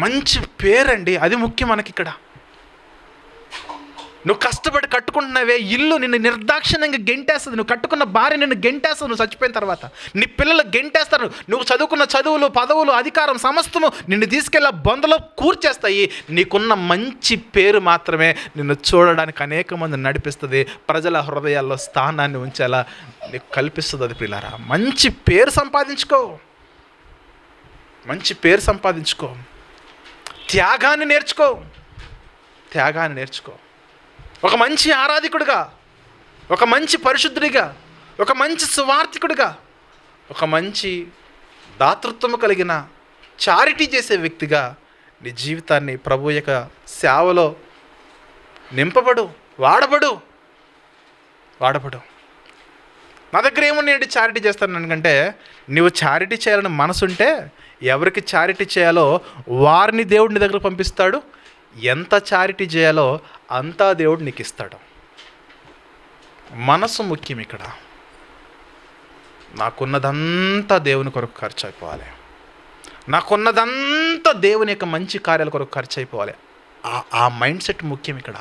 మంచి పేరండి, అది ముఖ్యం మనకి ఇక్కడ. నువ్వు కష్టపడి కట్టుకుంటున్నావే ఇల్లు నిన్ను నిర్దాక్షిణ్యంగా గెంటేస్తుంది. నువ్వు కట్టుకున్న భార్య నిన్ను గెంటేస్తుంది నువ్వు చచ్చిపోయిన తర్వాత. నీ పిల్లలు గెంటేస్తారు. నువ్వు చదువుకున్న చదువులు, పదవులు, అధికారం సమస్తము నిన్ను తీసుకెళ్ళి బొందలో కూర్చేస్తాయి. నీకున్న మంచి పేరు మాత్రమే నిన్ను చూడడానికి అనేక మంది నడిపిస్తుంది, ప్రజల హృదయాల్లో స్థానాన్ని ఉంచేలా నీకు కల్పిస్తుంది. అది ప్రియులారా, మంచి పేరు సంపాదించుకో, మంచి పేరు సంపాదించుకో. త్యాగాన్ని నేర్చుకో, త్యాగాన్ని నేర్చుకో. ఒక మంచి ఆరాధికుడిగా, ఒక మంచి పరిశుద్ధుడిగా, ఒక మంచి సువార్థికుడిగా, ఒక మంచి దాతృత్వము కలిగిన చారిటీ చేసే వ్యక్తిగా నీ జీవితాన్ని ప్రభు యొక్క సేవలో నింపబడు, వాడబడు. నా దగ్గర ఏమున్నాయండి చారిటీ చేస్తాను ఎందుకంటే, నువ్వు చారిటీ చేయాలని మనసుంటే ఎవరికి చారిటీ చేయాలో వారిని దేవుడు నీ దగ్గర పంపిస్తాడు. ఎంత చారిటీ చేయాలో అంతా దేవుడు నీకు ఇస్తాడు. మనసు ముఖ్యం ఇక్కడ. నాకున్నదంతా దేవుని కొరకు ఖర్చు అయిపోవాలి, నాకున్నదంతా దేవుని యొక్క మంచి కార్యాల కొరకు ఖర్చు అయిపోవాలి. ఆ మైండ్ సెట్ ముఖ్యం ఇక్కడ.